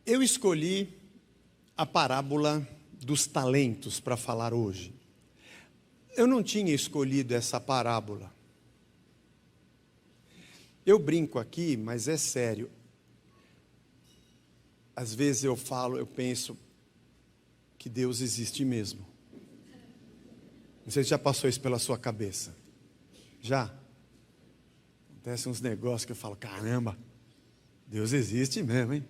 Eu escolhi a parábola dos talentos para falar hoje. Eu não tinha escolhido essa parábola. Eu brinco aqui, mas é sério. Às vezes eu penso que Deus existe mesmo. Não sei se já passou isso pela sua cabeça. Já? Acontecem uns negócios que eu falo, caramba, Deus existe mesmo, hein?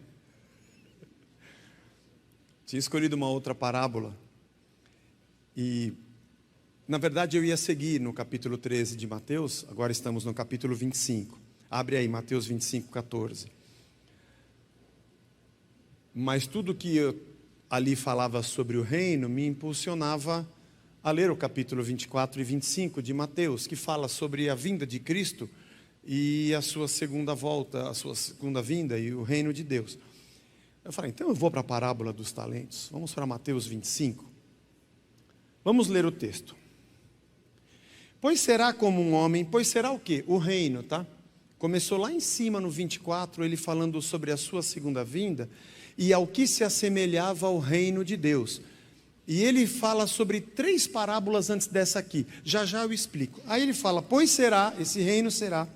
Tinha escolhido uma outra parábola. E, na verdade, eu ia seguir no capítulo 13 de Mateus. Agora estamos no capítulo 25. Abre aí, Mateus 25, 14. Mas tudo que eu ali falava sobre o reino me impulsionava a ler o capítulo 24 e 25 de Mateus, que fala sobre a vinda de Cristo e a sua segunda volta, a sua segunda vinda e o reino de Deus. Eu falei, então eu vou para a parábola dos talentos. Vamos para Mateus 25. Vamos ler o texto. Pois será como um homem, pois será o quê? O reino, tá? Começou lá em cima no 24, ele falando sobre a sua segunda vinda e ao que se assemelhava ao reino de Deus. E ele fala sobre 3 parábolas antes dessa aqui. Já já eu explico. Aí ele fala, pois será, esse reino será,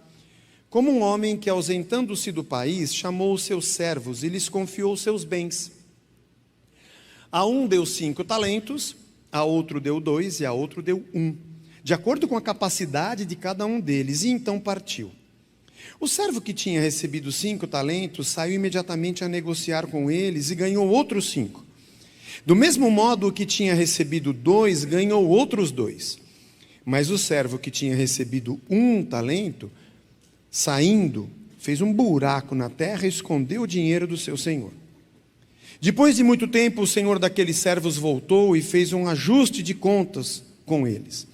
como um homem que, ausentando-se do país, chamou os seus servos e lhes confiou os seus bens. A um deu 5 talentos, a outro deu 2 e a outro deu 1, de acordo com a capacidade de cada um deles, e então partiu. O servo que tinha recebido 5 talentos saiu imediatamente a negociar com eles e ganhou outros 5. Do mesmo modo, o que tinha recebido 2 ganhou outros 2. Mas o servo que tinha recebido 1 talento, saindo, fez um buraco na terra e escondeu o dinheiro do seu senhor. Depois de muito tempo, o senhor daqueles servos voltou e fez um ajuste de contas com eles.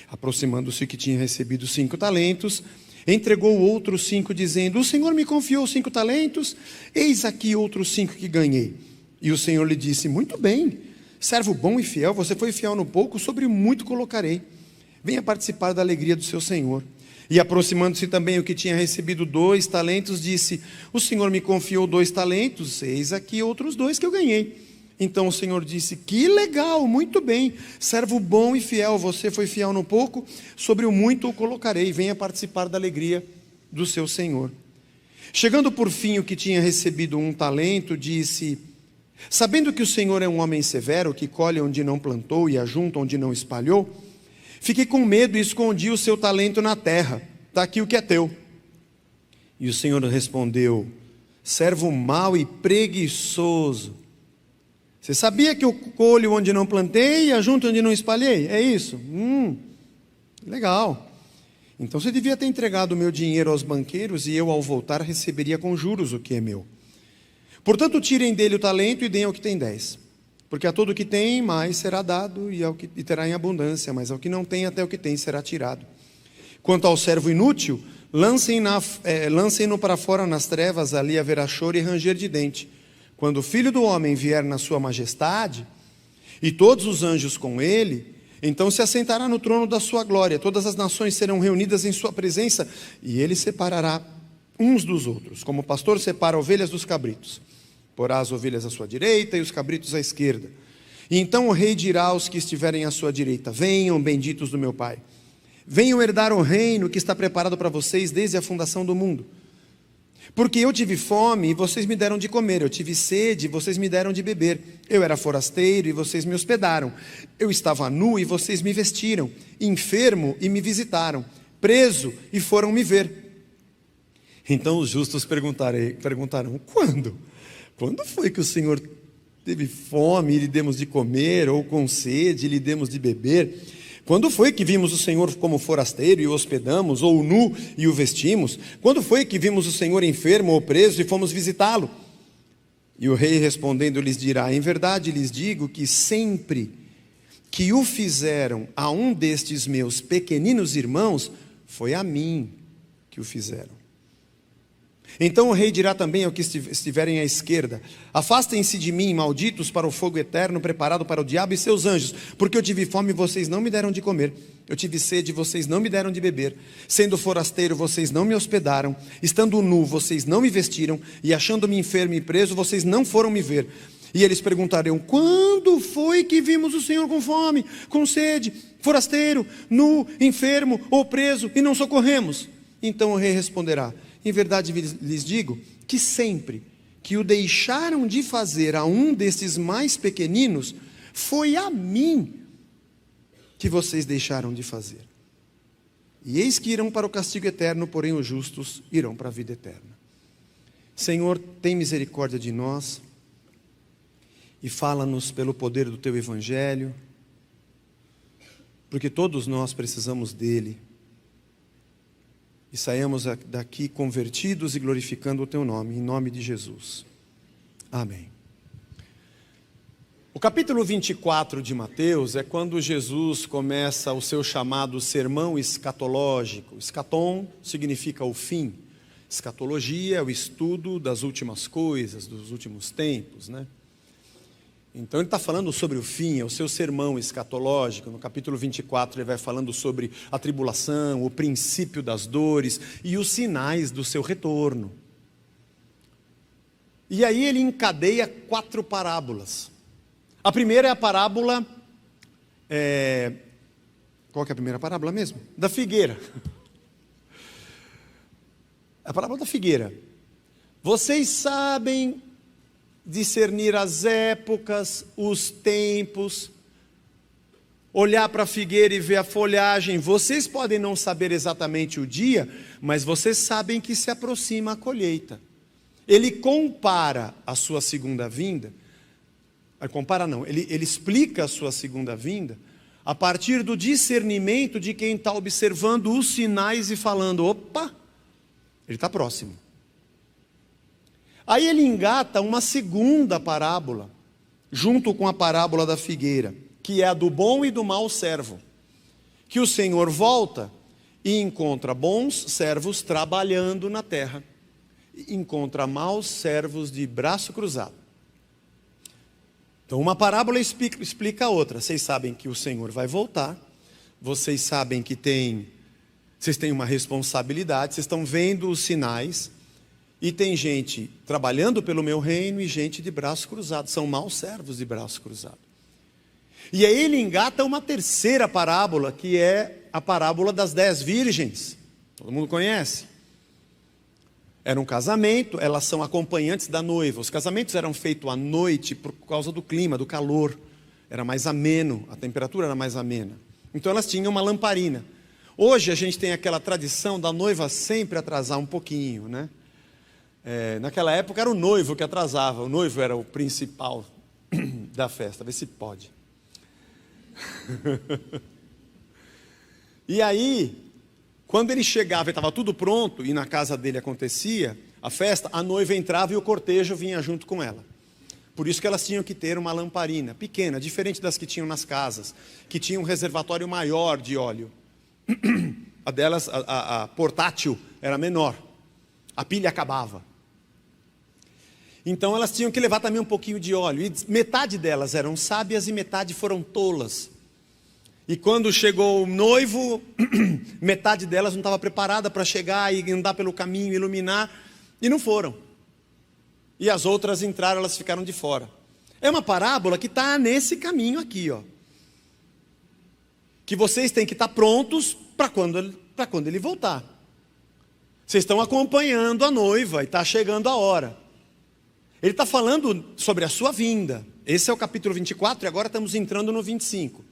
Aproximando-se que tinha recebido 5 talentos, entregou outros 5, dizendo, o senhor me confiou 5 talentos, eis aqui outros 5 que ganhei. E o senhor lhe disse, muito bem, servo bom e fiel, você foi fiel no pouco, sobre muito colocarei. Venha participar da alegria do seu senhor. E aproximando-se também o que tinha recebido 2 talentos, disse, o senhor me confiou 2 talentos, eis aqui outros 2 que eu ganhei. Então o senhor disse, que legal, muito bem, servo bom e fiel, você foi fiel no pouco, sobre o muito o colocarei, venha participar da alegria do seu senhor. Chegando por fim o que tinha recebido 1 talento, disse, sabendo que o senhor é um homem severo, que colhe onde não plantou e ajunta onde não espalhou, fiquei com medo e escondi o seu talento na terra, está aqui o que é teu. E o senhor respondeu, servo mau e preguiçoso, você sabia que eu colho onde não plantei e ajunto onde não espalhei? É isso? Legal. Então você devia ter entregado o meu dinheiro aos banqueiros e eu ao voltar receberia com juros o que é meu. Portanto tirem dele o talento e deem ao que tem 10. Porque a todo o que tem mais será dado e terá em abundância, mas ao que não tem até o que tem será tirado. Quanto ao servo inútil, lancem-no para fora nas trevas, ali haverá choro e ranger de dente. Quando o Filho do Homem vier na sua majestade, e todos os anjos com ele, então se assentará no trono da sua glória, todas as nações serão reunidas em sua presença, e ele separará uns dos outros, como o pastor separa ovelhas dos cabritos. Porá as ovelhas à sua direita e os cabritos à esquerda. E então o rei dirá aos que estiverem à sua direita, venham, benditos do meu Pai, venham herdar o reino que está preparado para vocês desde a fundação do mundo. Porque eu tive fome e vocês me deram de comer, eu tive sede e vocês me deram de beber, eu era forasteiro e vocês me hospedaram, eu estava nu e vocês me vestiram, enfermo e me visitaram, preso e foram me ver. Então os justos perguntarão, quando? Quando foi que o Senhor teve fome e lhe demos de comer, ou com sede e lhe demos de beber? Quando foi que vimos o Senhor como forasteiro e o hospedamos, ou nu e o vestimos? Quando foi que vimos o Senhor enfermo ou preso e fomos visitá-lo? E o rei respondendo lhes dirá, em verdade lhes digo que sempre que o fizeram a um destes meus pequeninos irmãos, foi a mim que o fizeram. Então o rei dirá também ao que estiverem à esquerda: afastem-se de mim, malditos, para o fogo eterno preparado para o diabo e seus anjos, porque eu tive fome e vocês não me deram de comer, eu tive sede e vocês não me deram de beber, sendo forasteiro vocês não me hospedaram, estando nu vocês não me vestiram, e achando-me enfermo e preso vocês não foram me ver. E eles perguntarão: quando foi que vimos o Senhor com fome, com sede, forasteiro, nu, enfermo ou preso, e não socorremos? Então o rei responderá: em verdade lhes digo que sempre que o deixaram de fazer a um desses mais pequeninos, foi a mim que vocês deixaram de fazer. E eis que irão para o castigo eterno, porém os justos irão para a vida eterna. Senhor, tem misericórdia de nós e fala-nos pelo poder do Teu Evangelho, porque todos nós precisamos dele. E saiamos daqui convertidos e glorificando o Teu nome, em nome de Jesus. Amém. O capítulo 24 de Mateus é quando Jesus começa o seu chamado sermão escatológico. Escatom significa o fim. Escatologia é o estudo das últimas coisas, dos últimos tempos, né? Então ele está falando sobre o fim, é o seu sermão escatológico. No capítulo 24 ele vai falando sobre a tribulação, o princípio das dores e os sinais do seu retorno. E aí ele encadeia 4 parábolas. A primeira é a parábola, qual que é a primeira parábola mesmo? Da figueira. A parábola da figueira. Vocês sabem discernir as épocas, os tempos, olhar para a figueira e ver a folhagem. Vocês podem não saber exatamente o dia, mas vocês sabem que se aproxima a colheita. Ele compara a sua segunda vinda, ele explica a sua segunda vinda a partir do discernimento de quem está observando os sinais e falando: opa, ele está próximo. Aí ele engata uma segunda parábola, junto com a parábola da figueira, que é a do bom e do mau servo. Que o Senhor volta e encontra bons servos trabalhando na terra, e encontra maus servos de braço cruzado. Então uma parábola explica a outra. Vocês sabem que o Senhor vai voltar, vocês sabem que vocês têm uma responsabilidade, vocês estão vendo os sinais. E tem gente trabalhando pelo meu reino e gente de braço cruzado. São maus servos de braço cruzado. E aí ele engata uma terceira parábola, que é a parábola das 10 virgens. Todo mundo conhece? Era um casamento, elas são acompanhantes da noiva. Os casamentos eram feitos à noite por causa do clima, do calor. Era mais ameno, a temperatura era mais amena. Então elas tinham uma lamparina. Hoje a gente tem aquela tradição da noiva sempre atrasar um pouquinho, né? Naquela época era o noivo que atrasava. O noivo era o principal da festa. Vê se pode. E aí, quando ele chegava e estava tudo pronto, e na casa dele acontecia a festa, a noiva entrava e o cortejo vinha junto com ela. Por isso que elas tinham que ter uma lamparina pequena, diferente das que tinham nas casas, que tinha um reservatório maior de óleo. A delas, a portátil, era menor. A pilha acabava. Então elas tinham que levar também um pouquinho de óleo. E metade delas eram sábias e metade foram tolas. E quando chegou o noivo, metade delas não estava preparada para chegar e andar pelo caminho, iluminar. E não foram. E as outras entraram, elas ficaram de fora. É uma parábola que está nesse caminho aqui, ó. Que vocês têm que estar prontos para quando ele voltar. Vocês estão acompanhando a noiva e está chegando a hora. Ele está falando sobre a sua vinda. Esse é o capítulo 24 e agora estamos entrando no 25.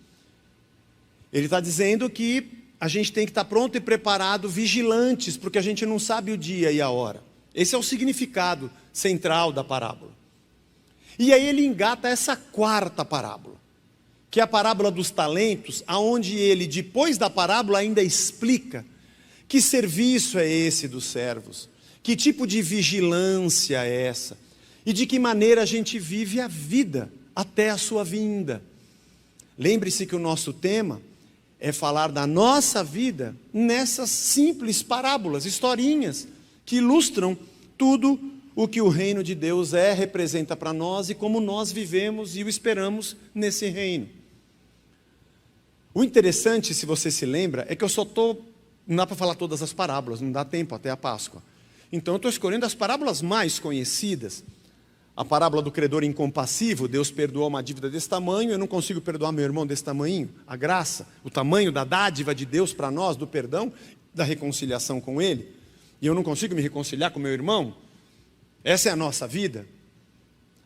Ele está dizendo que a gente tem que estar pronto e preparado, vigilantes, porque a gente não sabe o dia e a hora. Esse é o significado central da parábola. E aí ele engata essa quarta parábola, que é a parábola dos talentos, aonde ele, depois da parábola, ainda explica que serviço é esse dos servos, que tipo de vigilância é essa, e de que maneira a gente vive a vida até a sua vinda. Lembre-se que o nosso tema é falar da nossa vida nessas simples parábolas, historinhas, que ilustram tudo o que o reino de Deus representa para nós e como nós vivemos e o esperamos nesse reino. O interessante, se você se lembra, é que não dá para falar todas as parábolas, não dá tempo até a Páscoa. Então eu estou escolhendo as parábolas mais conhecidas. A parábola do credor incompassivo, Deus perdoou uma dívida desse tamanho, eu não consigo perdoar meu irmão desse tamanho. A graça, o tamanho da dádiva de Deus para nós, do perdão, da reconciliação com Ele. E eu não consigo me reconciliar com meu irmão. Essa é a nossa vida.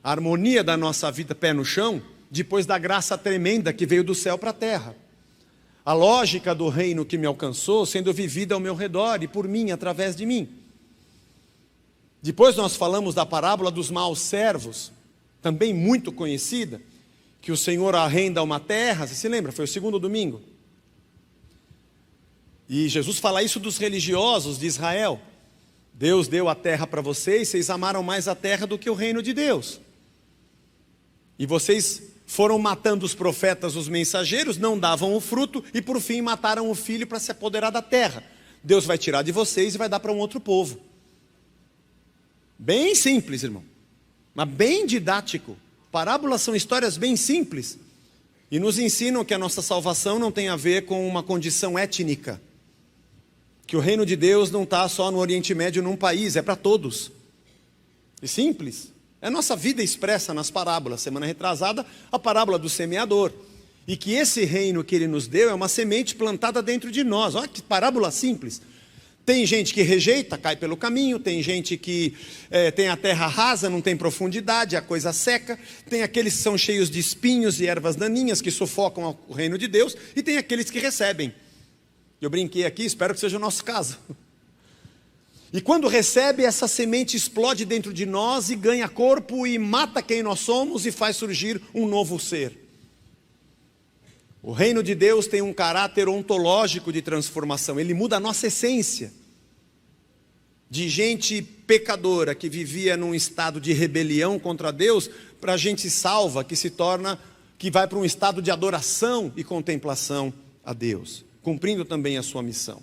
A harmonia da nossa vida pé no chão, depois da graça tremenda que veio do céu para a terra. A lógica do reino que me alcançou sendo vivida ao meu redor e por mim, através de mim. Depois nós falamos da parábola dos maus servos, também muito conhecida, que o Senhor arrenda uma terra, você se lembra? Foi o segundo domingo. E Jesus fala isso dos religiosos de Israel. Deus deu a terra para vocês, vocês amaram mais a terra do que o reino de Deus. E vocês foram matando os profetas, os mensageiros, não davam o fruto e por fim mataram o filho para se apoderar da terra. Deus vai tirar de vocês e vai dar para um outro povo. Bem simples, irmão, mas bem didático. Parábolas são histórias bem simples e nos ensinam que a nossa salvação não tem a ver com uma condição étnica, que o reino de Deus não está só no Oriente Médio, num país, é para todos. E simples, é a nossa vida expressa nas parábolas. Semana retrasada, a parábola do semeador, e que esse reino que Ele nos deu é uma semente plantada dentro de nós. Olha que parábola simples. Tem gente que rejeita, cai pelo caminho. Tem gente que tem a terra rasa, não tem profundidade, a coisa seca. Tem aqueles que são cheios de espinhos e ervas daninhas que sufocam o reino de Deus. E tem aqueles que recebem. Eu brinquei aqui, espero que seja o nosso caso. E quando recebe, essa semente explode dentro de nós e ganha corpo e mata quem nós somos e faz surgir um novo ser. O reino de Deus tem um caráter ontológico de transformação. Ele muda a nossa essência. De gente pecadora que vivia num estado de rebelião contra Deus, para gente salva que vai para um estado de adoração e contemplação a Deus, cumprindo também a sua missão.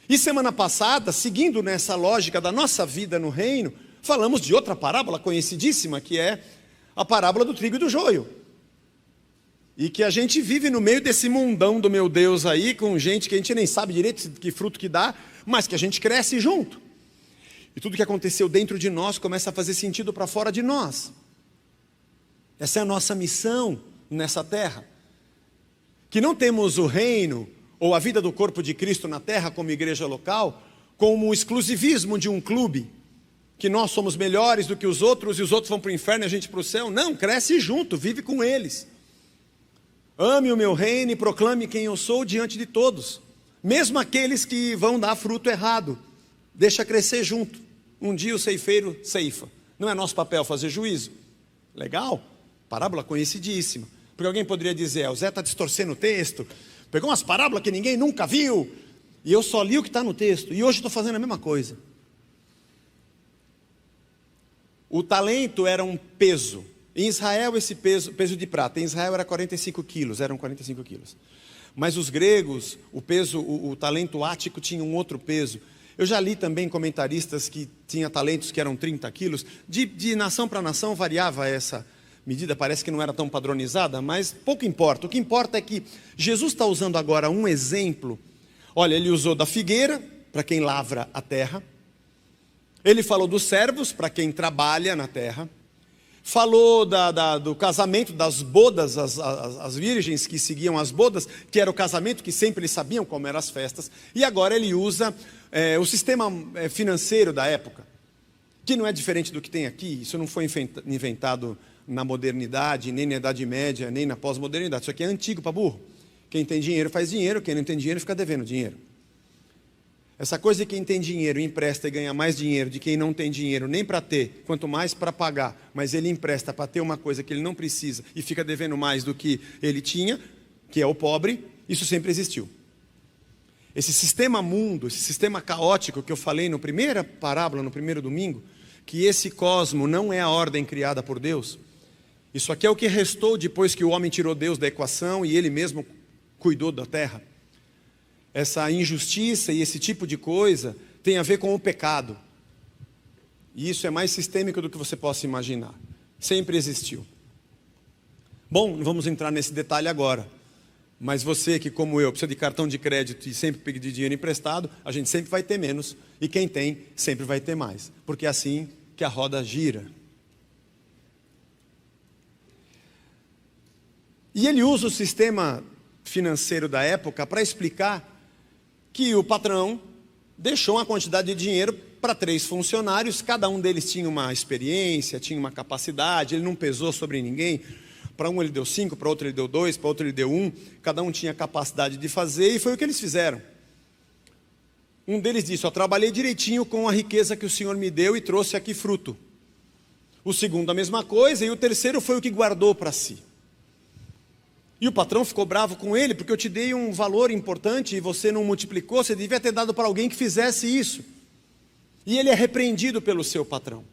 E semana passada, seguindo nessa lógica da nossa vida no reino, falamos de outra parábola conhecidíssima, que é a parábola do trigo e do joio. E que a gente vive no meio desse mundão do meu Deus aí, com gente que a gente nem sabe direito que fruto que dá, mas que a gente cresce junto. E tudo que aconteceu dentro de nós começa a fazer sentido para fora de nós. Essa é a nossa missão nessa terra. Que não temos o reino ou a vida do corpo de Cristo na terra como igreja local, como o exclusivismo de um clube, que nós somos melhores do que os outros e os outros vão para o inferno e a gente para o céu. Não, cresce junto, vive com eles. Ame o meu reino e proclame quem eu sou diante de todos, mesmo aqueles que vão dar fruto errado. Deixa crescer junto. Um dia o ceifeiro ceifa. Não é nosso papel fazer juízo. Legal? Parábola conhecidíssima. Porque alguém poderia dizer, o Zé está distorcendo o texto, pegou umas parábolas que ninguém nunca viu, e eu só li o que está no texto, e hoje estou fazendo a mesma coisa. O talento era um peso. Em Israel, esse peso de prata, em Israel era 45 quilos, eram 45 quilos. Mas os gregos, o talento ático tinha um outro peso. Eu já li também comentaristas que tinham talentos que eram 30 quilos. De nação para nação variava essa medida, parece que não era tão padronizada, mas pouco importa. O que importa é que Jesus está usando agora um exemplo. Olha, ele usou da figueira, para quem lavra a terra. Ele falou dos servos, para quem trabalha na terra. Falou do casamento, das bodas, as virgens que seguiam as bodas, que era o casamento que sempre eles sabiam como eram as festas. E agora ele usa o sistema financeiro da época, que não é diferente do que tem aqui. Isso não foi inventado na modernidade, nem na Idade Média, nem na pós-modernidade. Isso aqui é antigo para burro. Quem tem dinheiro faz dinheiro, quem não tem dinheiro fica devendo dinheiro. Essa coisa de quem tem dinheiro empresta e ganha mais dinheiro de quem não tem dinheiro nem para ter, quanto mais para pagar, mas ele empresta para ter uma coisa que ele não precisa e fica devendo mais do que ele tinha, que é o pobre, isso sempre existiu. Esse sistema mundo, esse sistema caótico que eu falei na primeira parábola, no primeiro domingo, que esse cosmo não é a ordem criada por Deus, isso aqui é o que restou depois que o homem tirou Deus da equação e ele mesmo cuidou da terra. Essa injustiça e esse tipo de coisa tem a ver com o pecado. E isso é mais sistêmico do que você possa imaginar. Sempre existiu. Bom, não vamos entrar nesse detalhe agora. Mas você que, como eu, precisa de cartão de crédito e sempre pedir dinheiro emprestado, a gente sempre vai ter menos. E quem tem, sempre vai ter mais. Porque é assim que a roda gira. E ele usa o sistema financeiro da época para explicar que o patrão deixou uma quantidade de dinheiro para 3 funcionários, cada um deles tinha uma experiência, tinha uma capacidade, ele não pesou sobre ninguém. Para um ele deu 5, para outro ele deu 2, para outro ele deu 1, cada um tinha capacidade de fazer, e foi o que eles fizeram. Um deles disse: eu trabalhei direitinho com a riqueza que o Senhor me deu e trouxe aqui fruto. O segundo a mesma coisa, e o terceiro foi o que guardou para si. E o patrão ficou bravo com ele, porque eu te dei um valor importante e você não multiplicou, você devia ter dado para alguém que fizesse isso. E ele é repreendido pelo seu patrão.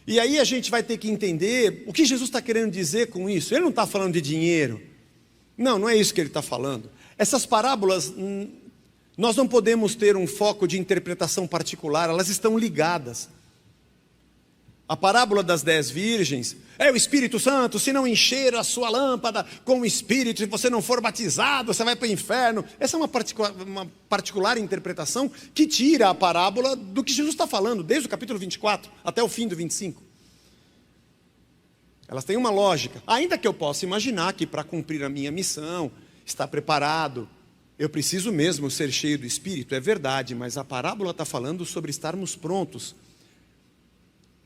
E aí a gente vai ter que entender o que Jesus está querendo dizer com isso. Ele não está falando de dinheiro. Não, não é isso que ele está falando. Essas parábolas, nós não podemos ter um foco de interpretação particular, elas estão ligadas. A parábola das 10 virgens é o Espírito Santo. Se não encher a sua lâmpada com o Espírito, se você não for batizado, você vai para o inferno. Essa é uma particular interpretação que tira a parábola do que Jesus está falando, desde o capítulo 24 até o fim do 25. Elas têm uma lógica. Ainda que eu possa imaginar que para cumprir a minha missão, estar preparado, eu preciso mesmo ser cheio do Espírito, é verdade, mas a parábola está falando sobre estarmos prontos.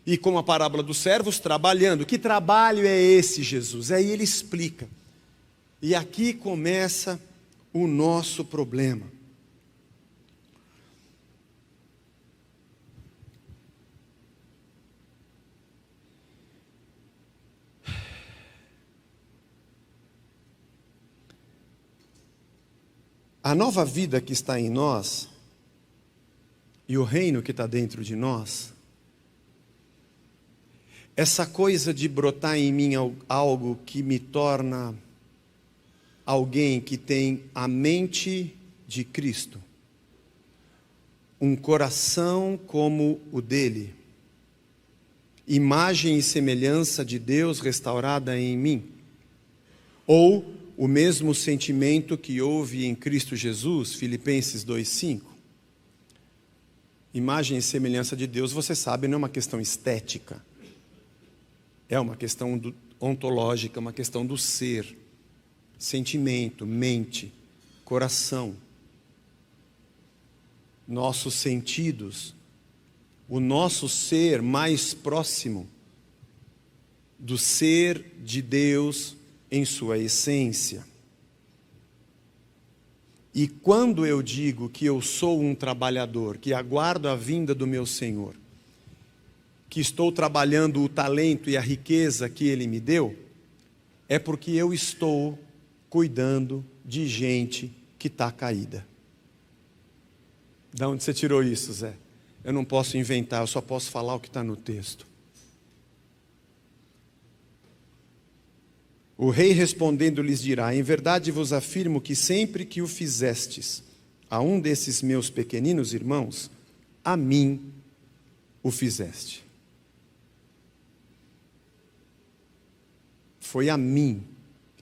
E como a parábola dos servos trabalhando. Que trabalho é esse, Jesus? Aí ele explica. E aqui começa o nosso problema. A nova vida que está em nós e o reino que está dentro de nós, essa coisa de brotar em mim algo que me torna alguém que tem a mente de Cristo, um coração como o dele, imagem e semelhança de Deus restaurada em mim, ou o mesmo sentimento que houve em Cristo Jesus, Filipenses 2:5. Imagem e semelhança de Deus, você sabe, não é uma questão estética. É uma questão ontológica, uma questão do ser, sentimento, mente, coração, nossos sentidos, o nosso ser mais próximo do ser de Deus em sua essência. E quando eu digo que eu sou um trabalhador, que aguardo a vinda do meu Senhor, que estou trabalhando o talento e a riqueza que Ele me deu, é porque eu estou cuidando de gente que está caída. De onde você tirou isso, Zé? Eu não posso inventar, eu só posso falar o que está no texto. O rei respondendo lhes dirá: em verdade vos afirmo que sempre que o fizestes a um desses meus pequeninos irmãos, a mim o fizeste. Foi a mim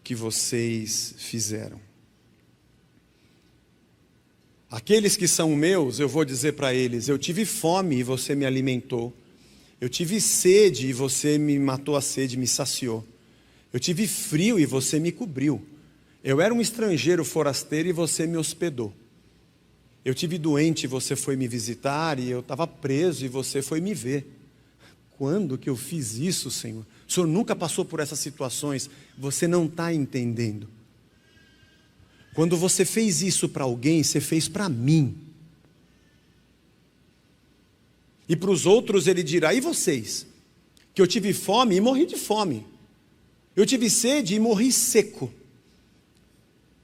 que vocês fizeram. Aqueles que são meus, eu vou dizer para eles: eu tive fome e você me alimentou. Eu tive sede e você me matou a sede, me saciou. Eu tive frio e você me cobriu. Eu era um estrangeiro forasteiro e você me hospedou. Eu tive doente e você foi me visitar, e eu estava preso e você foi me ver. Quando que eu fiz isso, Senhor? O Senhor nunca passou por essas situações. Você não está entendendo. Quando você fez isso para alguém, você fez para mim. E para os outros ele dirá: e vocês? Que eu tive fome e morri de fome. Eu tive sede e morri seco.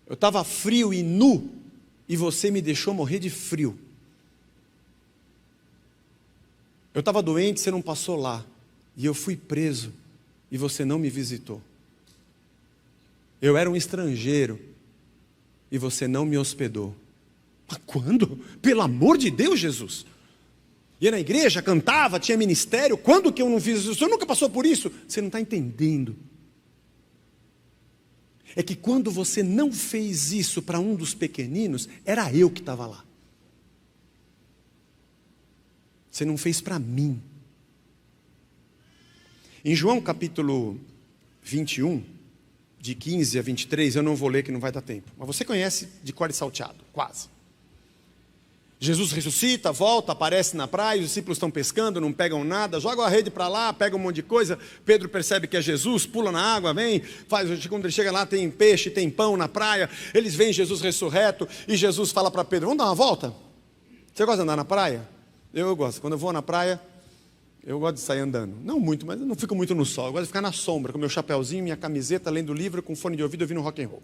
Eu estava frio e nu, e você me deixou morrer de frio. Eu estava doente, você não passou lá. E eu fui preso, e você não me visitou. Eu era um estrangeiro, e você não me hospedou. Mas quando? Pelo amor de Deus, Jesus! Ia na igreja, cantava, tinha ministério. Quando que eu não fiz isso? O senhor nunca passou por isso? Você não está entendendo. É que quando você não fez isso para um dos pequeninos, era eu que estava lá. Você não fez para mim. Em João capítulo 21, de 15 a 23, eu não vou ler que não vai dar tempo. Mas você conhece de cor e salteado, quase. Jesus ressuscita, volta, aparece na praia, os discípulos estão pescando, não pegam nada, jogam a rede para lá, pegam um monte de coisa. Pedro percebe que é Jesus, pula na água, vem, quando ele chega lá tem peixe, tem pão na praia. Eles veem Jesus ressurreto e Jesus fala para Pedro: vamos dar uma volta? Você gosta de andar na praia? Eu gosto, quando eu vou na praia, eu gosto de sair andando. Não muito, mas eu não fico muito no sol. Eu gosto de ficar na sombra, com meu chapéuzinho, minha camiseta, lendo livro, com fone de ouvido, ouvindo rock and roll.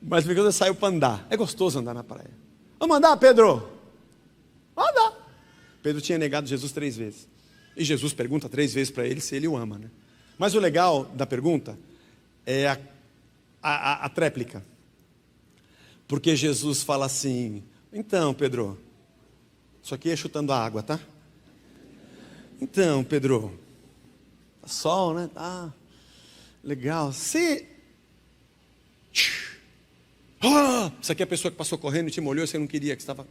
Mas porque eu saio para andar. É gostoso andar na praia. Vamos andar, Pedro? Vamos andar. Pedro tinha negado Jesus 3 vezes. E Jesus pergunta 3 vezes para ele se ele o ama, né? Mas o legal da pergunta é a tréplica. Porque Jesus fala assim: então, Pedro, isso aqui é chutando a água, tá? Então, Pedro, tá sol, né? Tá legal. Você... isso aqui é a pessoa que passou correndo e te molhou e você não queria, que estava...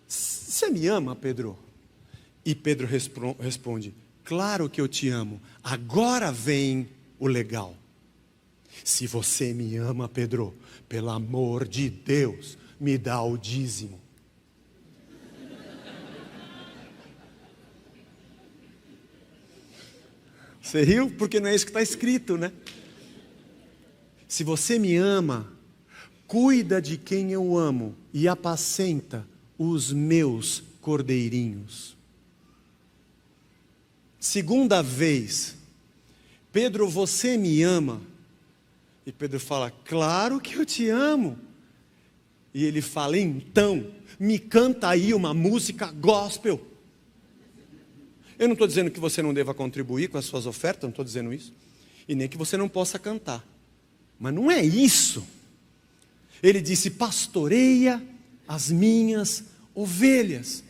Você me ama, Pedro? E Pedro responde: claro que eu te amo. Agora vem o legal. Se você me ama, Pedro, pelo amor de Deus, me dá o dízimo. Você riu? Porque não é isso que está escrito, né? Se você me ama, cuida de quem eu amo e apacenta os meus cordeirinhos. Segunda vez: Pedro, você me ama? E Pedro fala: claro que eu te amo. E ele fala: então, me canta aí uma música gospel. Eu não estou dizendo que você não deva contribuir com as suas ofertas, não estou dizendo isso. E nem que você não possa cantar. Mas não é isso. Ele disse: pastoreia as minhas ovelhas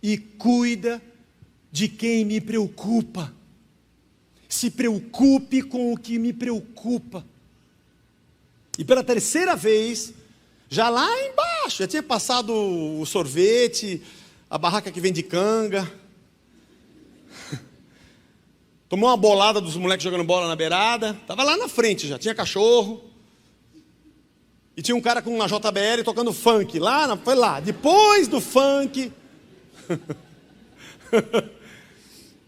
e cuida de quem me preocupa. Se preocupe com o que me preocupa. E pela 3ª vez, já lá embaixo, já tinha passado o sorvete, a barraca que vende canga. Tomou uma bolada dos moleques jogando bola na beirada. Estava lá na frente já, tinha cachorro. E tinha um cara com uma JBL tocando funk. Foi lá, depois do funk.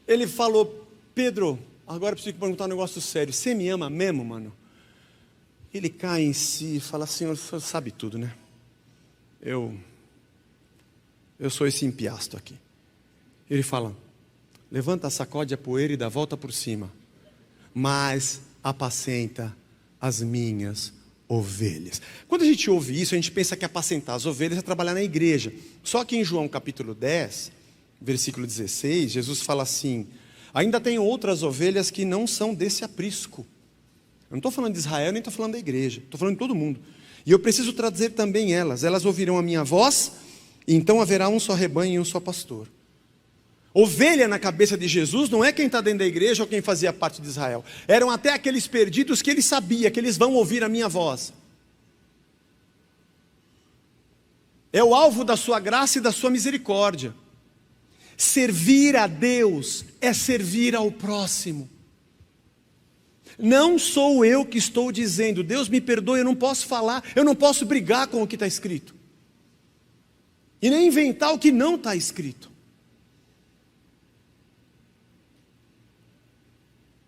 Ele falou: Pedro, agora eu preciso te perguntar um negócio sério. Você me ama mesmo, mano? Ele cai em si e fala: Senhor, o senhor sabe tudo, né? Eu sou esse empiasto aqui. Ele fala: levanta, sacode a poeira e dá a volta por cima, mas apacenta as minhas ovelhas. Quando a gente ouve isso, a gente pensa que apacentar as ovelhas é trabalhar na igreja. Só que em João capítulo 10, versículo 16, Jesus fala assim: ainda tem outras ovelhas que não são desse aprisco. Eu não estou falando de Israel, nem estou falando da igreja, estou falando de todo mundo. E eu preciso trazer também elas ouvirão a minha voz, e então haverá um só rebanho e um só pastor. Ovelha na cabeça de Jesus não é quem está dentro da igreja ou quem fazia parte de Israel. Eram até aqueles perdidos que ele sabia que eles vão ouvir a minha voz. É o alvo da sua graça e da sua misericórdia. Servir a Deus é servir ao próximo. Não sou eu que estou dizendo: Deus me perdoe, eu não posso falar, eu não posso brigar com o que está escrito. E nem inventar o que não está escrito.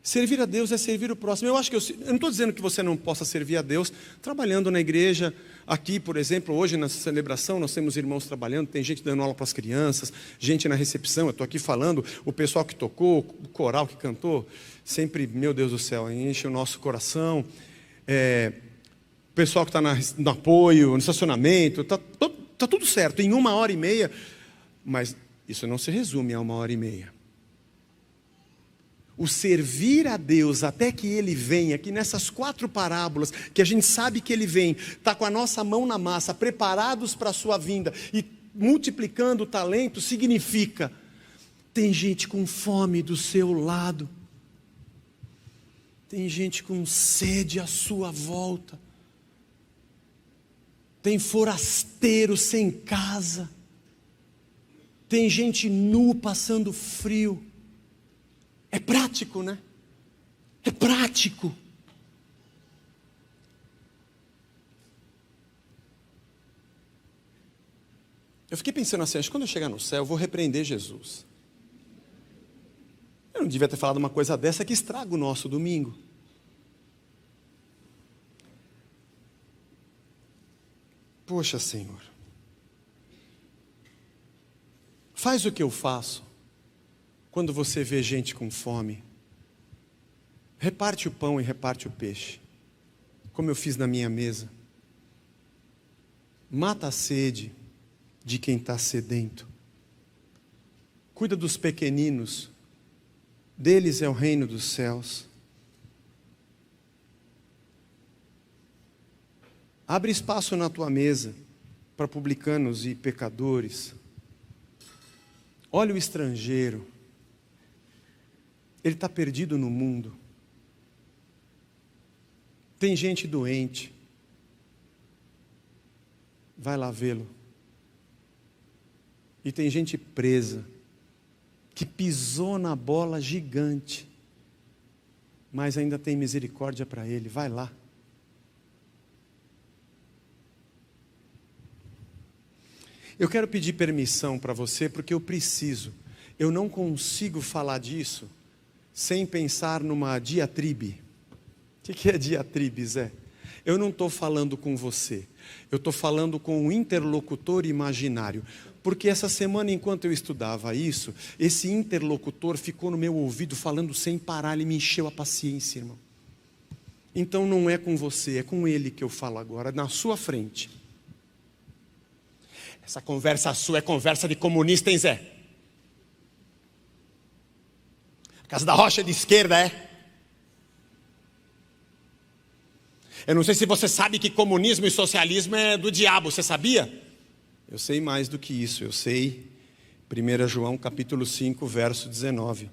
Servir a Deus é servir o próximo. Eu acho que eu não estou dizendo que você não possa servir a Deus trabalhando na igreja. Aqui, por exemplo, hoje na celebração nós temos irmãos trabalhando, tem gente dando aula para as crianças, gente na recepção, eu estou aqui falando, o pessoal que tocou, o coral que cantou, sempre, meu Deus do céu, enche o nosso coração. O pessoal que está no apoio, no estacionamento, está tudo certo, em 1h30, mas isso não se resume a 1h30. o servir a Deus até que Ele venha, que nessas 4 parábolas, que a gente sabe que Ele vem, está com a nossa mão na massa, preparados para a sua vinda, e multiplicando o talento, significa, tem gente com fome do seu lado, tem gente com sede à sua volta, tem forasteiro sem casa, tem gente nu passando frio. É prático, né? É prático. Eu fiquei pensando assim, acho que quando eu chegar no céu, eu vou repreender Jesus. Eu não devia ter falado uma coisa dessa que estraga o nosso domingo. Poxa, Senhor. Faz o que eu faço. Quando você vê gente com fome, reparte o pão e reparte o peixe, como eu fiz na minha mesa. Mata a sede de quem está sedento. Cuida dos pequeninos, deles é o reino dos céus. Abre espaço na tua mesa para publicanos e pecadores. Olha o estrangeiro. Ele está perdido no mundo. Tem gente doente. Vai lá vê-lo. E tem gente presa, que pisou na bola gigante, mas ainda tem misericórdia para ele. Vai lá. Eu quero pedir permissão para você, porque eu preciso. Eu não consigo falar disso sem pensar numa diatribe. O que é diatribe, Zé? Eu não estou falando com você, eu estou falando com um interlocutor imaginário, porque essa semana, enquanto eu estudava isso, esse interlocutor ficou no meu ouvido falando sem parar, ele me encheu a paciência, irmão. Então não é com você, é com ele que eu falo agora, na sua frente. Essa conversa sua é conversa de comunista, hein, Zé? Casa da Rocha é de esquerda, é? Eu não sei se você sabe que comunismo e socialismo é do diabo, você sabia? Eu sei mais do que isso, eu sei 1 João capítulo 5, verso 19.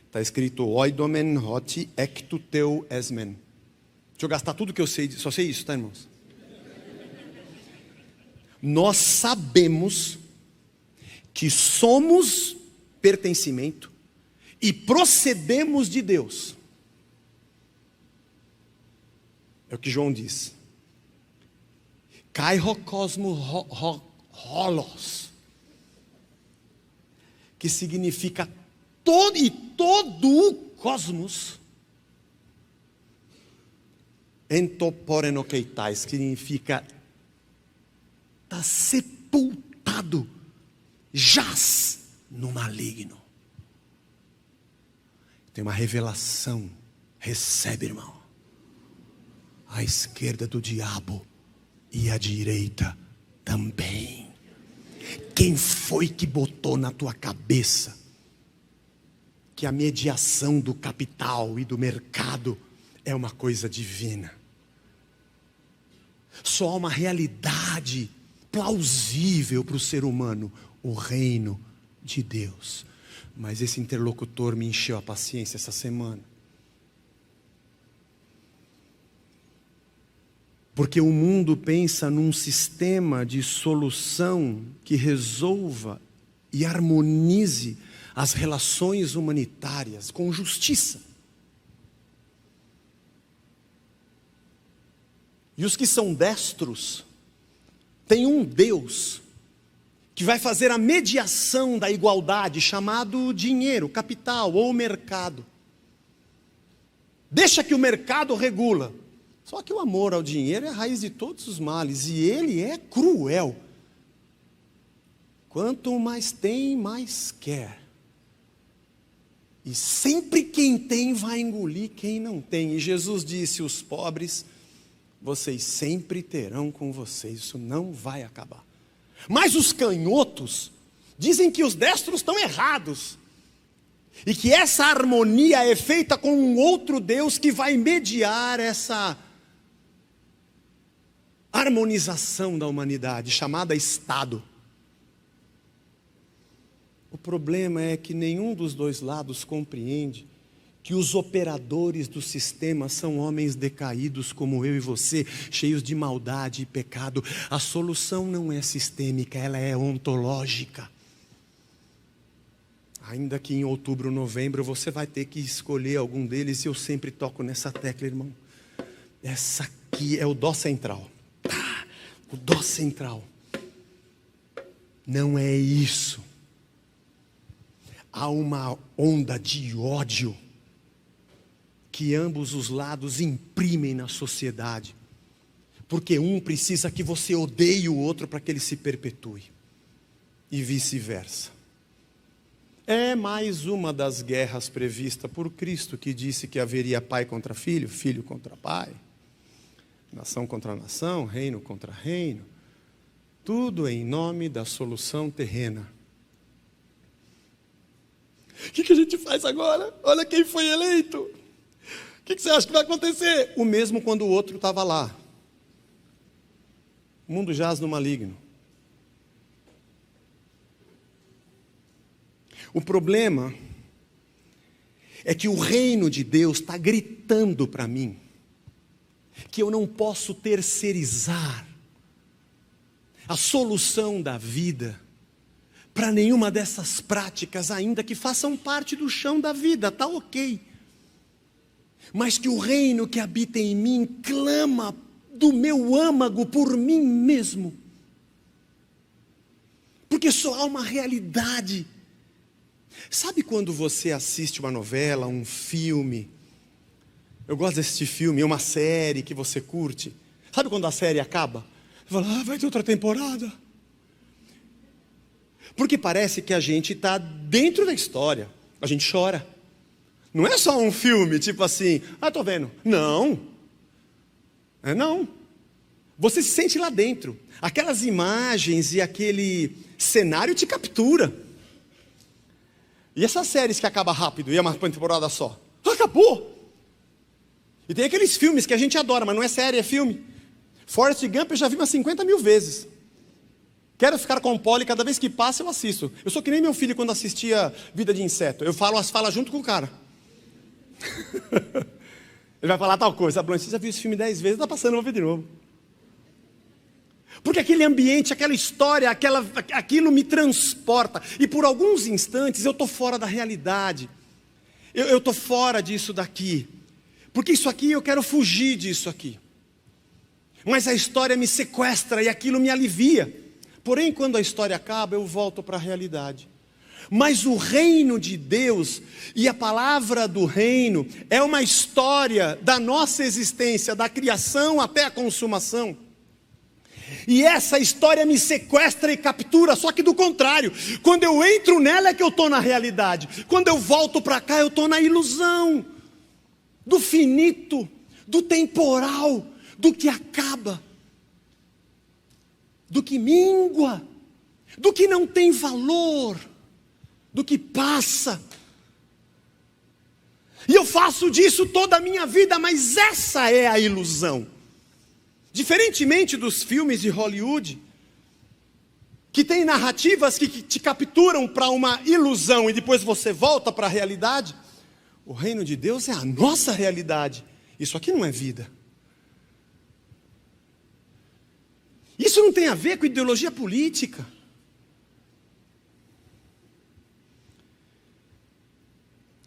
Está escrito, oidomen hoti ectu teu esmen. Deixa eu gastar tudo que eu sei, só sei isso, tá, irmãos? Nós sabemos que somos pertencimento e procedemos de Deus. É o que João diz. Kaiho cosmo holos, que significa todo o cosmos. Entoporenokeitais, significa está sepultado, jaz no maligno. Tem uma revelação, recebe, irmão. À esquerda do diabo e à direita também. Quem foi que botou na tua cabeça que a mediação do capital e do mercado é uma coisa divina? Só há uma realidade plausível para o ser humano, o reino de Deus. Mas esse interlocutor me encheu a paciência essa semana. Porque o mundo pensa num sistema de solução que resolva e harmonize as relações humanitárias com justiça. E os que são destros têm um Deus que vai fazer a mediação da igualdade, chamado dinheiro, capital ou mercado. Deixa que o mercado regula. Só que o amor ao dinheiro é a raiz de todos os males, e ele é cruel. Quanto mais tem, mais quer. E sempre quem tem vai engolir quem não tem. E Jesus disse, os pobres, vocês sempre terão com vocês, isso não vai acabar. Mas os canhotos dizem que os destros estão errados. E que essa harmonia é feita com um outro Deus que vai mediar essa harmonização da humanidade, chamada Estado. O problema é que nenhum dos dois lados compreende que os operadores do sistema são homens decaídos como eu e você, cheios de maldade e pecado. A solução não é sistêmica, ela é ontológica. Ainda que em outubro, novembro, você vai ter que escolher algum deles, e eu sempre toco nessa tecla, irmão. Essa aqui é o dó central. O dó central. Não é isso. Há uma onda de ódio que ambos os lados imprimem na sociedade, porque um precisa que você odeie o outro para que ele se perpetue, e vice-versa. É mais uma das guerras prevista por Cristo, que disse que haveria pai contra filho, filho contra pai, nação contra nação, reino contra reino, tudo em nome da solução terrena. O que a gente faz agora? Olha quem foi eleito. O que você acha que vai acontecer? O mesmo quando o outro estava lá. O mundo jaz no maligno. O problema é que o reino de Deus está gritando para mim que eu não posso terceirizar a solução da vida para nenhuma dessas práticas, ainda que façam parte do chão da vida, está ok. Mas que o reino que habita em mim clama do meu âmago por mim mesmo. Porque só há uma realidade. Sabe quando você assiste uma novela, um filme? Eu gosto de assistir filme, uma série que você curte. Sabe quando a série acaba? Você fala, vai ter outra temporada. Porque parece que a gente está dentro da história. A gente chora. Não é só um filme, tipo assim, estou vendo. Não. Não. Você se sente lá dentro. Aquelas imagens e aquele cenário te captura. E essas séries que acabam rápido, e é uma temporada só. Acabou. E tem aqueles filmes que a gente adora, mas não é série, é filme. Forrest Gump eu já vi umas 50 mil vezes. Quero ficar com o Polly, cada vez que passa eu assisto. Eu sou que nem meu filho quando assistia Vida de Inseto. Eu falo as falas junto com o cara. Ele vai falar tal coisa. Você já viu esse filme 10 vezes, está passando, vou ver de novo. Porque aquele ambiente, aquela história, aquilo me transporta. E por alguns instantes eu estou fora da realidade. Eu estou fora disso daqui. Porque isso aqui, eu quero fugir disso aqui. Mas a história me sequestra e aquilo me alivia. Porém, quando a história acaba, eu volto para a realidade. Mas o reino de Deus e a palavra do reino é uma história da nossa existência, da criação até a consumação. E essa história me sequestra e captura, só que do contrário. Quando eu entro nela é que eu estou na realidade. Quando eu volto para cá, eu estou na ilusão do finito, do temporal, do que acaba, do que mingua, do que não tem valor, do que passa. E eu faço disso toda a minha vida, mas essa é a ilusão. Diferentemente dos filmes de Hollywood, que tem narrativas que te capturam para uma ilusão e depois você volta para a realidade, o reino de Deus é a nossa realidade. Isso aqui não é vida. Isso não tem a ver com ideologia política.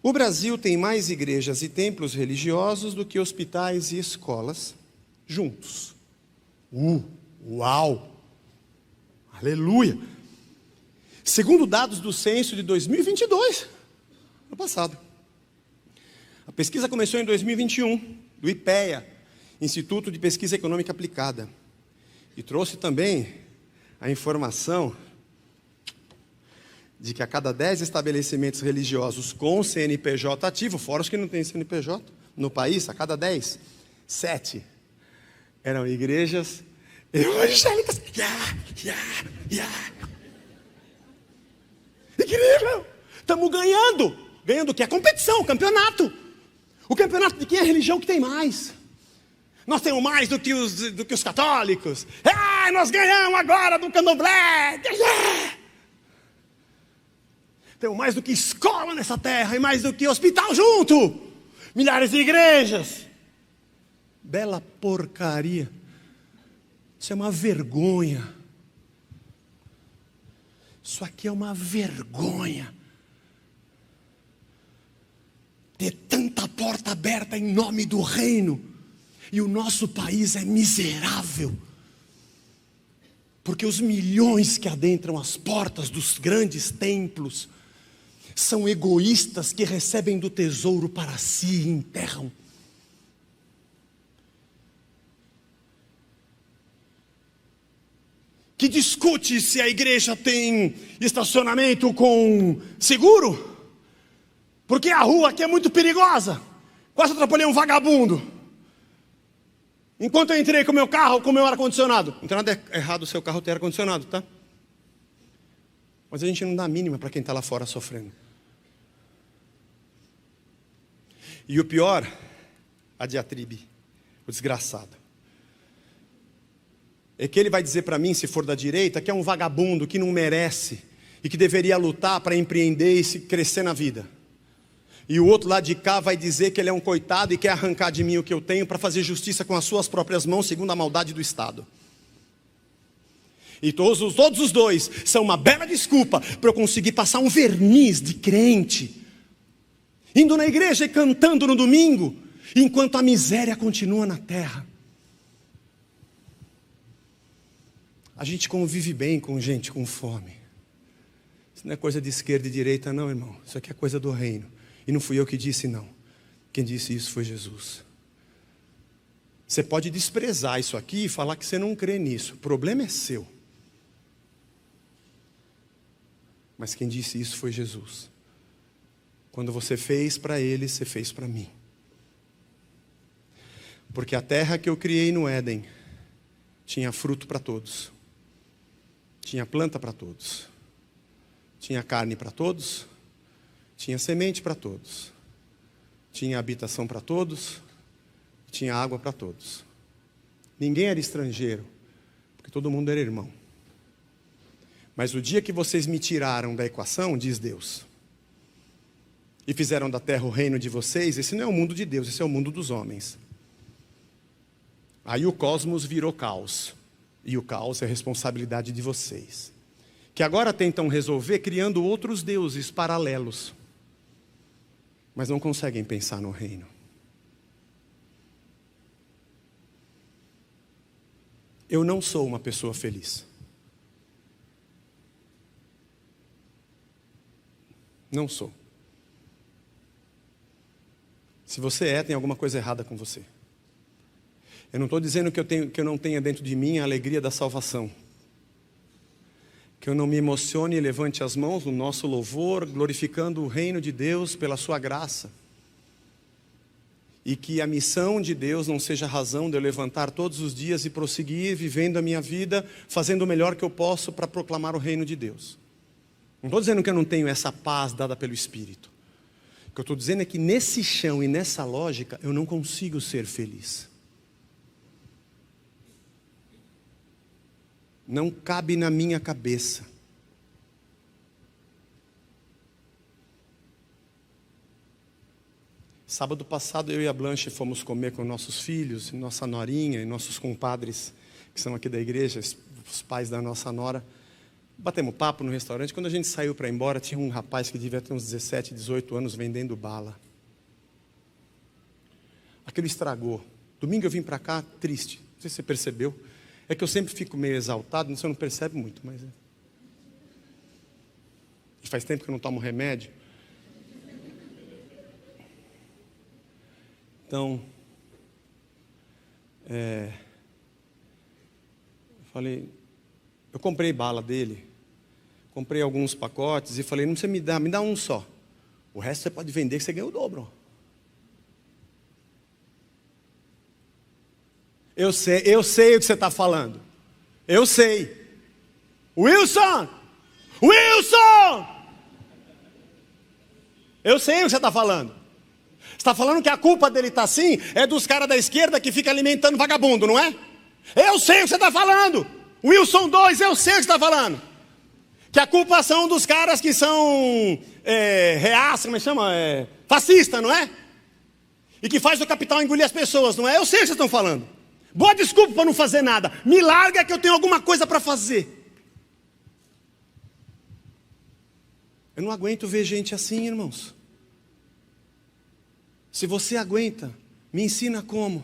O Brasil tem mais igrejas e templos religiosos do que hospitais e escolas juntos. Uau! Aleluia! Segundo dados do censo de 2022, ano passado. A pesquisa começou em 2021, do IPEA, Instituto de Pesquisa Econômica Aplicada. E trouxe também a informação de que a cada 10 estabelecimentos religiosos com CNPJ ativo, fora os que não têm CNPJ, no país, a cada 10, 7 eram igrejas evangélicas. Incrível! Estamos ganhando. Ganhando o quê? A competição, o campeonato. O campeonato de quem é a religião que tem mais. Nós temos mais do que os católicos. Nós ganhamos agora do candomblé. Temos mais do que escola nessa terra e mais do que hospital junto. Milhares de igrejas. Bela porcaria. Isso é uma vergonha. Isso aqui é uma vergonha. Ter tanta porta aberta em nome do reino. E o nosso país é miserável. Porque os milhões que adentram as portas dos grandes templos são egoístas que recebem do tesouro para si e enterram. Que discute se a igreja tem estacionamento com seguro. Porque a rua aqui é muito perigosa. Quase atrapalhei um vagabundo. Enquanto eu entrei com o meu carro, com o meu ar-condicionado. Não tem nada errado o seu carro ter ar-condicionado, tá? Mas a gente não dá a mínima para quem está lá fora sofrendo. E o pior, a diatribe, o desgraçado. É que ele vai dizer para mim, se for da direita, que é um vagabundo, que não merece. E que deveria lutar para empreender e se crescer na vida. E o outro lá de cá vai dizer que ele é um coitado e quer arrancar de mim o que eu tenho para fazer justiça com as suas próprias mãos, segundo a maldade do Estado. E todos os dois são uma bela desculpa para eu conseguir passar um verniz de crente, indo na igreja e cantando no domingo, enquanto a miséria continua na terra. A gente convive bem com gente com fome. Isso não é coisa de esquerda e direita não, irmão. Isso aqui é coisa do reino. E não fui eu que disse, não. Quem disse isso foi Jesus. Você pode desprezar isso aqui e falar que você não crê nisso. O problema é seu. Mas quem disse isso foi Jesus. Quando você fez para ele, você fez para mim. Porque a terra que eu criei no Éden tinha fruto para todos. Tinha planta para todos. Tinha carne para todos. Tinha semente para todos. Tinha habitação para todos. Tinha água para todos. Ninguém era estrangeiro, porque todo mundo era irmão. Mas o dia que vocês me tiraram da equação, diz Deus, e fizeram da terra o reino de vocês, esse não é o mundo de Deus, esse é o mundo dos homens. Aí o cosmos virou caos. E o caos é responsabilidade de vocês. Que agora tentam resolver criando outros deuses paralelos. Mas não conseguem pensar no reino. Eu não sou uma pessoa feliz. Não sou. Se você é, tem alguma coisa errada com você. Eu não estou dizendo que eu não tenha dentro de mim a alegria da salvação. Que eu não me emocione e levante as mãos no nosso louvor, glorificando o reino de Deus pela sua graça. E que a missão de Deus não seja a razão de eu levantar todos os dias e prosseguir vivendo a minha vida, fazendo o melhor que eu posso para proclamar o reino de Deus. Não estou dizendo que eu não tenho essa paz dada pelo Espírito. O que eu estou dizendo é que nesse chão e nessa lógica eu não consigo ser feliz. Não cabe na minha cabeça. Sábado passado eu e a Blanche fomos comer com nossos filhos, nossa norinha e nossos compadres que são aqui da igreja, os pais da nossa nora. Batemos papo no restaurante. Quando a gente saiu para ir embora, tinha um rapaz que devia ter uns 17, 18 anos vendendo bala. Aquilo estragou. Domingo eu vim para cá triste. Não sei se você percebeu. É que eu sempre fico meio exaltado, você não percebe muito, mas é. Faz tempo que eu não tomo remédio. Então, eu falei, eu comprei bala dele, comprei alguns pacotes e falei, não precisa me dá um só. O resto você pode vender que você ganha o dobro. Eu sei o que você está falando. Eu sei. Wilson! Eu sei o que você está falando. Você está falando que a culpa dele está assim é dos caras da esquerda que fica alimentando vagabundo, não é? Eu sei o que você está falando. Wilson 2, eu sei o que você está falando. Que a culpa são dos caras que são como é que chama? Fascista, não é? E que faz o capital engolir as pessoas, não é? Eu sei o que vocês estão falando. Boa desculpa para não fazer nada. Me larga que eu tenho alguma coisa para fazer. Eu não aguento ver gente assim, irmãos. Se você aguenta, me ensina como.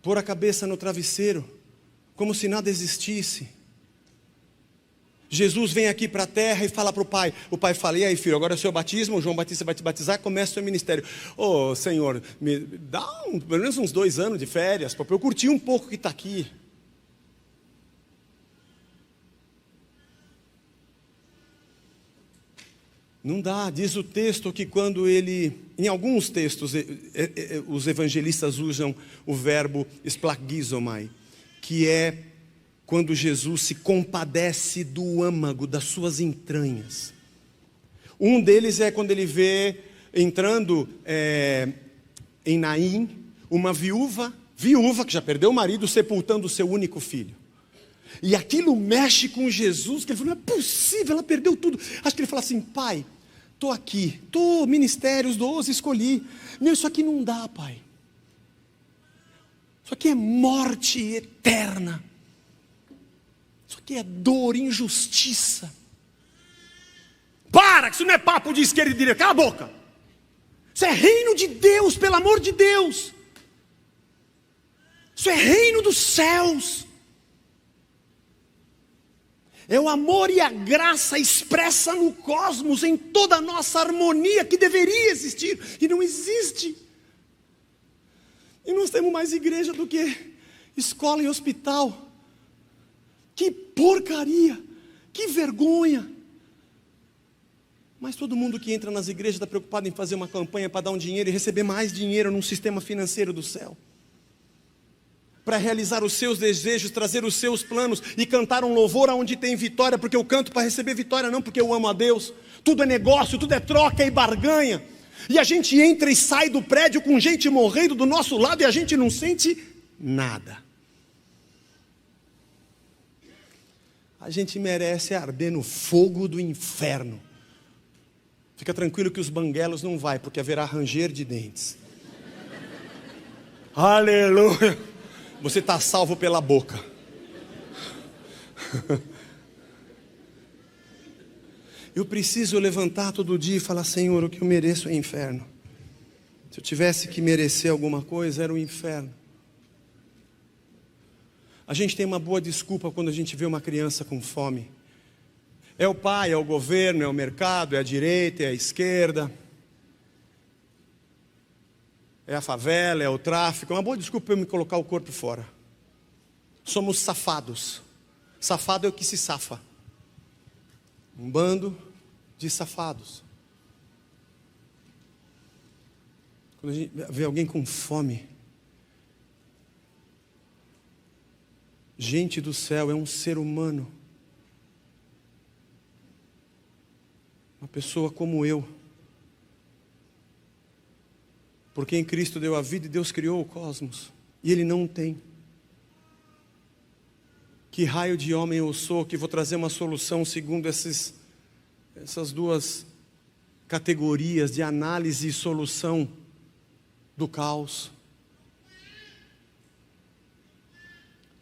Pôr a cabeça no travesseiro, como se nada existisse. Jesus vem aqui para a terra e fala para o pai. O pai fala, e aí filho, agora é o seu batismo, o João Batista vai te batizar, começa o seu ministério. Ô Senhor, me dá pelo menos uns 2 anos de férias, para eu curtir um pouco que está aqui. Não dá, diz o texto que quando ele, em alguns textos, os evangelistas usam o verbo esplagizomai, que é quando Jesus se compadece do âmago, das suas entranhas. Um deles é quando ele vê entrando em Naim, uma viúva que já perdeu o marido, sepultando o seu único filho. E aquilo mexe com Jesus, que ele falou, não é possível, ela perdeu tudo. Acho que ele fala assim, pai, estou aqui, ministérios 12, escolhi. Meu, isso aqui não dá, pai. Isso aqui é morte eterna. Isso aqui é dor, injustiça. Para, que isso não é papo de esquerda e direita, cala a boca. Isso é reino de Deus, pelo amor de Deus. Isso é reino dos céus. É o amor e a graça expressa no cosmos, em toda a nossa harmonia que deveria existir, e não existe. E nós temos mais igreja do que escola e hospital. Que porcaria, que vergonha. Mas todo mundo que entra nas igrejas está preocupado em fazer uma campanha para dar um dinheiro e receber mais dinheiro num sistema financeiro do céu. Para realizar os seus desejos, trazer os seus planos e cantar um louvor aonde tem vitória, porque eu canto para receber vitória, não porque eu amo a Deus. Tudo é negócio, tudo é troca e barganha. E a gente entra e sai do prédio com gente morrendo do nosso lado e a gente não sente nada. A gente merece arder no fogo do inferno. Fica tranquilo que os banguelos não vai, porque haverá ranger de dentes. Aleluia! Você está salvo pela boca. Eu preciso levantar todo dia e falar, Senhor, o que eu mereço é inferno. Se eu tivesse que merecer alguma coisa, era o inferno. A gente tem uma boa desculpa quando a gente vê uma criança com fome. É o pai, é o governo, é o mercado, é a direita, é a esquerda. É a favela, é o tráfico. É uma boa desculpa para eu me colocar o corpo fora. Somos safados. Safado é o que se safa. Um bando de safados. Quando a gente vê alguém com fome, gente do céu, é um ser humano. Uma pessoa como eu. Porque em Cristo deu a vida e Deus criou o cosmos. E Ele não tem. Que raio de homem eu sou que vou trazer uma solução segundo essas duas categorias de análise e solução do caos?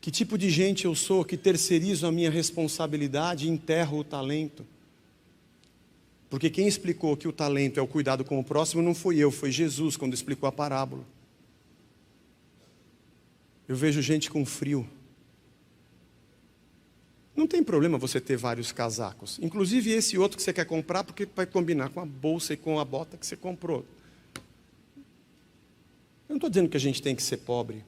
Que tipo de gente eu sou que terceirizo a minha responsabilidade e enterro o talento? Porque quem explicou que o talento é o cuidado com o próximo não fui eu, foi Jesus quando explicou a parábola. Eu vejo gente com frio. Não tem problema você ter vários casacos. Inclusive esse outro que você quer comprar, porque vai combinar com a bolsa e com a bota que você comprou. Eu não estou dizendo que a gente tem que ser pobre.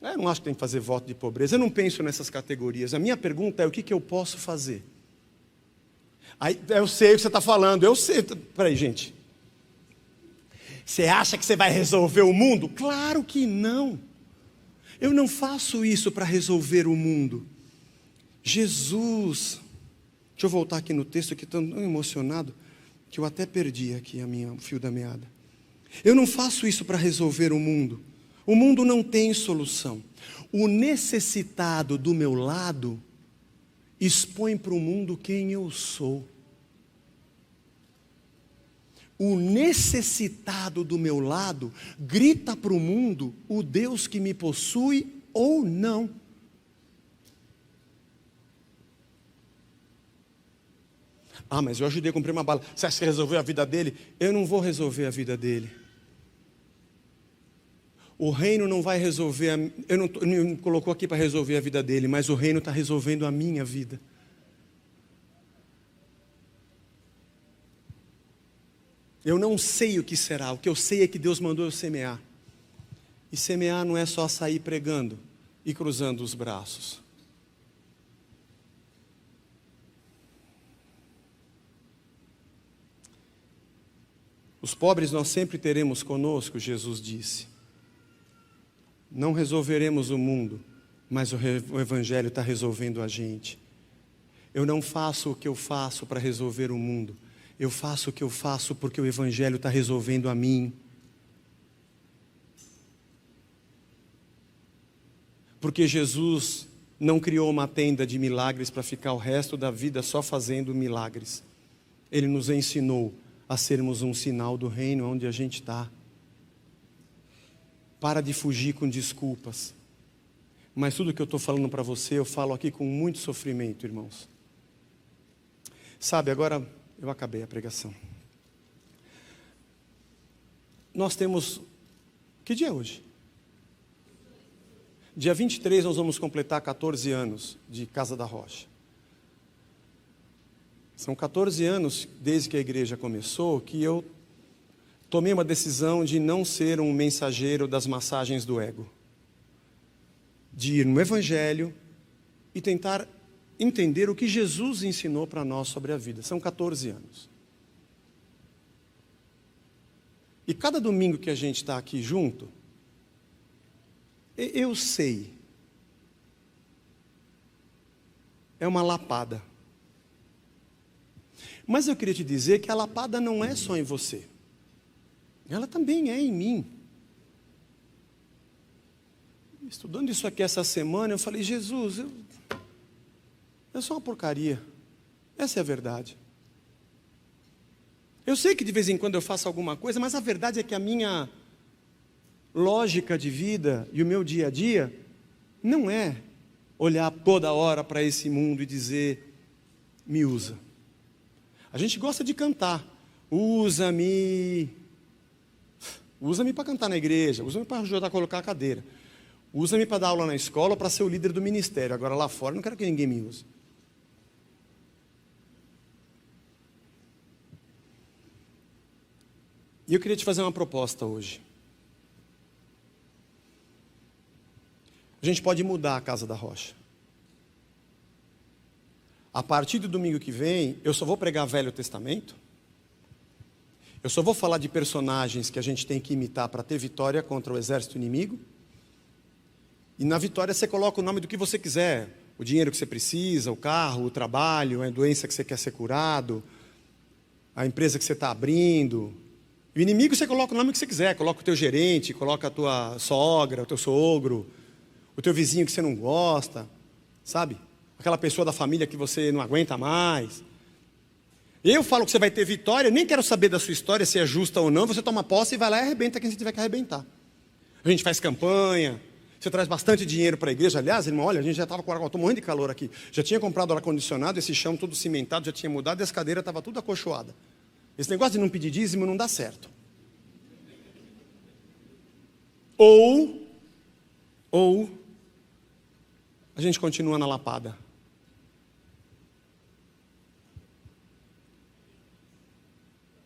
Eu não acho que tem que fazer voto de pobreza. Eu não penso nessas categorias. A minha pergunta é o que eu posso fazer? Aí, eu sei o que você está falando, eu sei. Peraí, gente. Você acha que você vai resolver o mundo? Claro que não. Eu não faço isso para resolver o mundo. Jesus Deixa eu voltar aqui no texto, que estou tão emocionado, que eu até perdi aqui o fio da meada. Eu não faço isso para resolver o mundo. O mundo não tem solução. O necessitado do meu lado expõe para o mundo quem eu sou. O necessitado do meu lado grita para o mundo o Deus que me possui ou não. Ah, mas eu ajudei a comprar uma bala. Você acha que resolveu a vida dele? Eu não vou resolver a vida dele. O reino não vai resolver, não me colocou aqui para resolver a vida dele, mas o reino está resolvendo a minha vida. Eu não sei o que será, o que eu sei é que Deus mandou eu semear. E semear não é só sair pregando e cruzando os braços. Os pobres nós sempre teremos conosco, Jesus disse. Não resolveremos o mundo, mas o Evangelho está resolvendo a gente. Eu não faço o que eu faço para resolver o mundo. Eu faço o que eu faço porque o Evangelho está resolvendo a mim. Porque Jesus não criou uma tenda de milagres para ficar o resto da vida só fazendo milagres. Ele nos ensinou a sermos um sinal do reino onde a gente está. Para de fugir com desculpas. Mas tudo que eu estou falando para você, eu falo aqui com muito sofrimento, irmãos. Sabe, agora eu acabei a pregação. Nós temos... Que dia é hoje? Dia 23 nós vamos completar 14 anos de Casa da Rocha. São 14 anos desde que a igreja começou que eu tomei uma decisão de não ser um mensageiro das massagens do ego. De ir no Evangelho e tentar entender o que Jesus ensinou para nós sobre a vida. São 14 anos. E cada domingo que a gente está aqui junto, eu sei, é uma lapada. Mas eu queria te dizer que a lapada não é só em você. Ela também é em mim. Estudando isso aqui essa semana, eu falei, Jesus, eu sou uma porcaria. Essa é a verdade. Eu sei que de vez em quando eu faço alguma coisa, mas a verdade é que a minha lógica de vida e o meu dia a dia não é olhar toda hora para esse mundo e dizer, me usa. A gente gosta de cantar, usa-me para cantar na igreja, usa-me para ajudar a colocar a cadeira, usa-me para dar aula na escola, para ser o líder do ministério. Agora lá fora eu não quero que ninguém me use. E eu queria te fazer uma proposta hoje. A gente pode mudar a Casa da Rocha. A partir do domingo que vem, eu só vou pregar Velho Testamento. Eu só vou falar de personagens que a gente tem que imitar para ter vitória contra o exército inimigo. E na vitória você coloca o nome do que você quiser. O dinheiro que você precisa, o carro, o trabalho, a doença que você quer ser curado, a empresa que você está abrindo. E o inimigo você coloca o nome que você quiser. Coloca o teu gerente, coloca a tua sogra, o teu sogro, o teu vizinho que você não gosta, sabe? Aquela pessoa da família que você não aguenta mais. Eu falo que você vai ter vitória, eu nem quero saber da sua história, se é justa ou não, você toma posse e vai lá e arrebenta quem você tiver que arrebentar. A gente faz campanha, você traz bastante dinheiro para a igreja. Aliás, irmão, olha, a gente já estava com o ar, morrendo de calor aqui. Já tinha comprado ar-condicionado, esse chão todo cimentado, já tinha mudado e as cadeiras estavam tudo acolchoadas. Esse negócio de não pedir dízimo não dá certo. Ou a gente continua na lapada.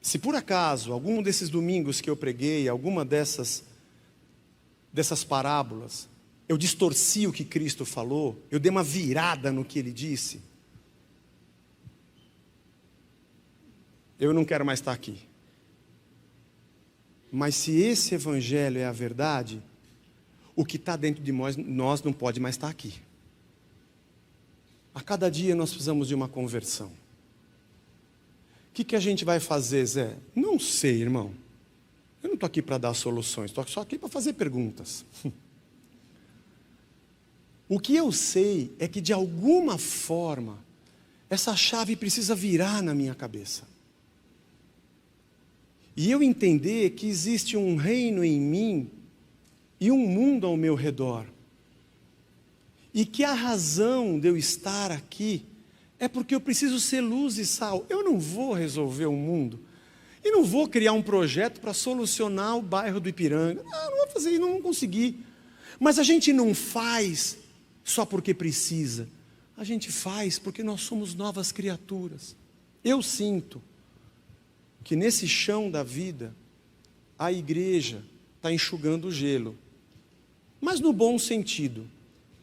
Se por acaso, algum desses domingos que eu preguei, alguma dessas parábolas, eu distorci o que Cristo falou, eu dei uma virada no que Ele disse, eu não quero mais estar aqui. Mas se esse Evangelho é a verdade, o que está dentro de nós não pode mais estar aqui. cada dia nós precisamos de uma conversão. O que a gente vai fazer, Zé? Não sei, irmão. Eu não estou aqui para dar soluções, estou só aqui para fazer perguntas. O que eu sei é que de alguma forma, essa chave precisa virar na minha cabeça. E eu entender que existe um reino em mim e um mundo ao meu redor. E que a razão de eu estar aqui é porque eu preciso ser luz e sal. Eu não vou resolver o mundo. E não vou criar um projeto para solucionar o bairro do Ipiranga. Não vou fazer isso, não vou conseguir. Mas a gente não faz só porque precisa. A gente faz porque nós somos novas criaturas. Eu sinto que nesse chão da vida, a igreja está enxugando o gelo. Mas no bom sentido.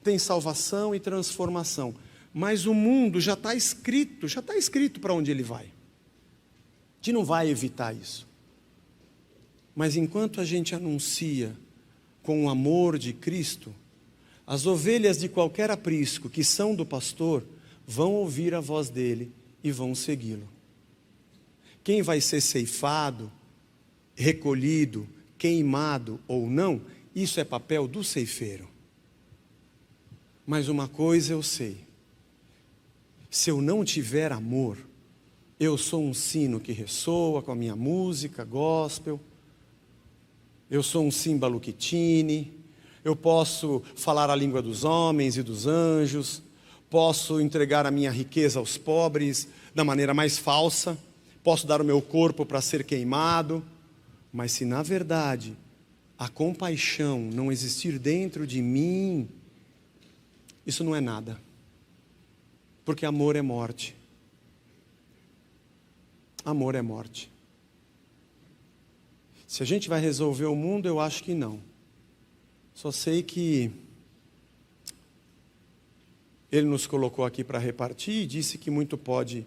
Tem salvação e transformação. Mas o mundo já está escrito para onde ele vai. A gente não vai evitar isso. Mas enquanto a gente anuncia com o amor de Cristo, as ovelhas de qualquer aprisco que são do pastor vão ouvir a voz dele e vão segui-lo. Quem vai ser ceifado, recolhido, queimado ou não, isso é papel do ceifeiro. Mas uma coisa eu sei, se eu não tiver amor, eu sou um sino que ressoa com a minha música gospel, eu sou um símbolo que tine, eu posso falar a língua dos homens e dos anjos, posso entregar a minha riqueza aos pobres da maneira mais falsa, posso dar o meu corpo para ser queimado, mas se na verdade a compaixão não existir dentro de mim, isso não é nada, porque amor é morte. Amor é morte. Se a gente vai resolver o mundo, eu acho que não. Só sei que Ele nos colocou aqui para repartir e disse que muito pode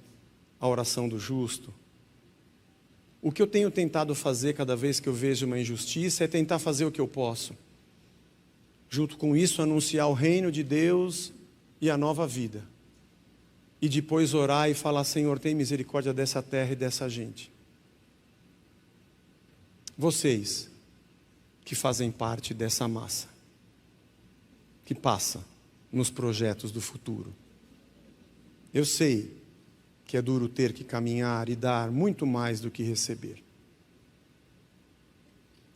a oração do justo. O que eu tenho tentado fazer cada vez que eu vejo uma injustiça é tentar fazer o que eu posso. Junto com isso, anunciar o reino de Deus e a nova vida. E depois orar e falar: Senhor, tem misericórdia dessa terra e dessa gente. Vocês que fazem parte dessa massa, que passa nos projetos do futuro. Eu sei que é duro ter que caminhar e dar muito mais do que receber.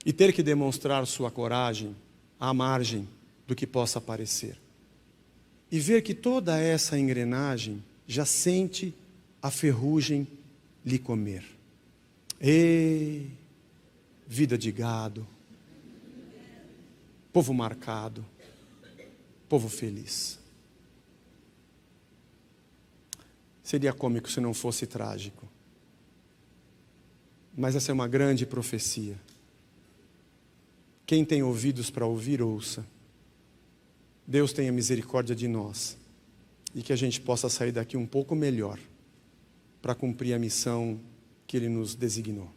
E ter que demonstrar sua coragem à margem do que possa parecer. E ver que toda essa engrenagem já sente a ferrugem lhe comer. Ei, vida de gado, povo marcado, povo feliz. Seria cômico se não fosse trágico. Mas essa é uma grande profecia. Quem tem ouvidos para ouvir, ouça. Deus tenha misericórdia de nós e que a gente possa sair daqui um pouco melhor para cumprir a missão que Ele nos designou.